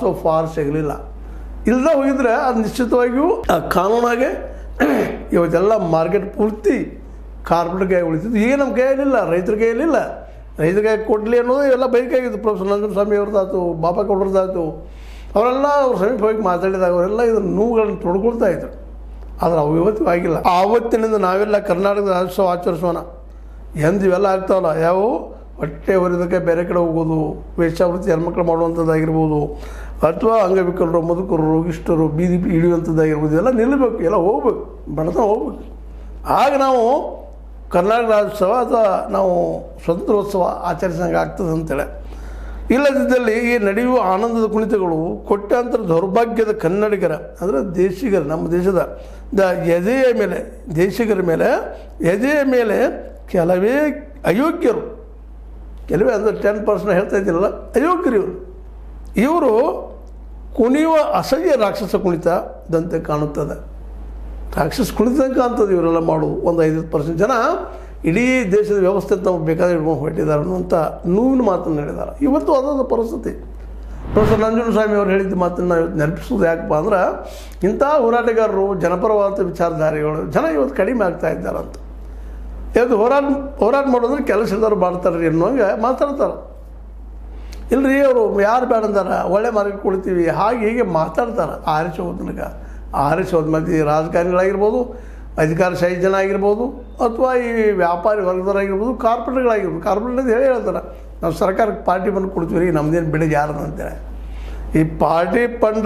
So for ಸಿಗಲಿಲ್ಲ. ಇಲ್ಲದೆ ಹೋಗಿದ್ರೆ ಅದು ನಿಶ್ಚಿತವಾಗಿಯೂ ಕಾನೂನಾಗೆ ಇವತ್ತೆಲ್ಲ ಮಾರ್ಕೆಟ್ ಪೂರ್ತಿ ಕಾರ್ಪೊರೇಟ್ ಕೈ ಉಳಿತಿದ್ದು. ಈಗ ನಮ್ಮ ಕೈಯಲ್ಲಿಲ್ಲ, ರೈತರ ಕೈಯಲ್ಲಿಲ್ಲ. ರೈತರ ಕೈ ಕೊಡಲಿ ಅನ್ನೋದು ಎಲ್ಲ ಬೈಕಾಗಿತ್ತು. ಪ್ರೊಫೆಸರ್ ನಂಜನಸ್ವಾಮಿ ಅವ್ರದ್ದಾಯ್ತು, ಬಾಬಾ ಗೌಡ್ರದ್ದಾಯ್ತು, ಅವರೆಲ್ಲ ಅವ್ರ ಸಮೀಪ ಹೋಗಿ ಮಾತಾಡಿದಾಗ ಅವರೆಲ್ಲ ಇದನ್ನು ನೋವುಗಳನ್ನು ತೊಡ್ಕೊಳ್ತಾ ಇದ್ರು. ಆದರೆ ಅವು ಇವತ್ತು ಆಗಿಲ್ಲ. ಆವತ್ತಿನಿಂದ ನಾವೆಲ್ಲ ಕರ್ನಾಟಕದ ರಾಜ್ಯೋತ್ಸವ ಆಚರಿಸೋಣ. ಎಂದು ಇವೆಲ್ಲ ಆಗ್ತಾವಲ್ಲ, ಯಾವುವು ಹೊಟ್ಟೆ ಹೊರಿದಕ್ಕೆ ಬೇರೆ ಕಡೆ ಹೋಗೋದು, ವೇಶ್ಯಾವೃತ್ತಿ ಹೆಣ್ಮಕ್ಳು ಮಾಡುವಂಥದ್ದಾಗಿರ್ಬೋದು, ಅಥವಾ ಅಂಗವಿಕಲರು, ಮುದುಕರು, ರೋಗಿಷ್ಠರು ಬೀದಿ ಹಿಡಿಯುವಂಥದ್ದಾಗಿರ್ಬೋದು, ಇವೆಲ್ಲ ನಿಲ್ಲಬೇಕು, ಎಲ್ಲ ಹೋಗ್ಬೇಕು, ಬಡತನ ಹೋಗ್ಬೇಕು. ಆಗ ನಾವು ಕರ್ನಾಟಕ ರಾಜ್ಯೋತ್ಸವ ಅಥವಾ ನಾವು ಸ್ವತಂತ್ರೋತ್ಸವ ಆಚರಿಸಂಗೆ ಆಗ್ತದೆ ಅಂತೇಳಿ. ಇಲ್ಲದಿದ್ದಲ್ಲಿ ಈ ನಡೆಯುವ ಆನಂದದ ಕುಣಿತಗಳು ಕೋಟ್ಯಾಂತರ ದೌರ್ಭಾಗ್ಯದ ಕನ್ನಡಿಗರ, ಅಂದರೆ ದೇಶಿಗರ, ನಮ್ಮ ದೇಶದ ಎದೆಯ ಮೇಲೆ, ದೇಶಿಗರ ಮೇಲೆ, ಎದೆಯ ಮೇಲೆ ಕೆಲವೇ ಅಯೋಗ್ಯರು, ಕೆಲವೇ ಅಂದರೆ 10% ಹೇಳ್ತಾ ಇದ್ದಿರಲ್ಲ, ಅಯೋಗ್ಯರು ಇವರು ಕುಣಿಯುವ ಅಸಹ್ಯ ರಾಕ್ಷಸ ಕುಣಿತದಂತೆ ಕಾಣುತ್ತದೆ. ರಾಕ್ಷಸ ಕುಣಿತಂಗೆ ಕಾಣ್ತದೆ ಇವರೆಲ್ಲ ಮಾಡೋದು. ಒಂದು 5% ಜನ ಇಡೀ ದೇಶದ ವ್ಯವಸ್ಥೆ ತಾವು ಬೇಕಾದ್ರೆ ಹಿಡ್ಕೊಂಡು ಹೊರಟಿದ್ದಾರೆ ಅನ್ನುವಂಥ ನೋವಿನ ಮಾತನ್ನು ಹೇಳಿದ್ದಾರೆ. ಇವತ್ತು ಅದಾದ ಪರಿಸ್ಥಿತಿ. ಪ್ರೊಫೆಸರ್ ನಂಜನಸ್ವಾಮಿ ಅವರು ಹೇಳಿದ ಮಾತನ್ನು ನಾವು ನೆನಪಿಸೋದು ಯಾಕಪ್ಪ ಅಂದ್ರೆ, ಇಂಥ ಹೋರಾಟಗಾರರು, ಜನಪರವಾದ ವಿಚಾರಧಾರೆಗಳು ಜನ ಇವತ್ತು ಕಡಿಮೆ ಆಗ್ತಾ ಇದ್ದಾರಂತ. ಇವತ್ತು ಹೋರಾಟ ಮಾಡೋದ್ರೆ ಕೆಲಸ ಇಲ್ದವ್ರು ಮಾಡ್ತಾರೆ ರೀ ಅನ್ನೋಂಗೆ ಮಾತಾಡ್ತಾರೆ. ಇಲ್ಲರಿ ಅವರು ಯಾರು ಬೇಡ ಅಂದಾರ, ಒಳ್ಳೆ ಮಾರ್ಗ ಕೊಡ್ತೀವಿ, ಹಾಗೆ ಹೀಗೆ ಮಾತಾಡ್ತಾರೆ. ಆರಿಸೋದು ಮಂದಿ ರಾಜಕಾರಣಿಗಳಾಗಿರ್ಬೋದು, ಅಧಿಕಾರಶಾಹಿ ಜನ ಆಗಿರ್ಬೋದು, ಅಥವಾ ಈ ವ್ಯಾಪಾರಿ ವರ್ಗದವರಾಗಿರ್ಬೋದು, ಕಾರ್ಪೊರೇಟ್ಗಳಾಗಿರ್ಬೋದು. ಕಾರ್ಪೊರೇಟ್ ಹೇಳಿ ಹೇಳ್ತಾರೆ, ನಾವು ಸರ್ಕಾರಕ್ಕೆ ಪಾರ್ಟಿ ಬಂದು ಕೊಡ್ತೀವಿ ರೀ, ನಮ್ಮದೇನು ಬಿಡಿ ಯಾರನ್ನ ಅಂತೇಳಿ. ಈ ಪಾರ್ಟಿ ಫಂಡ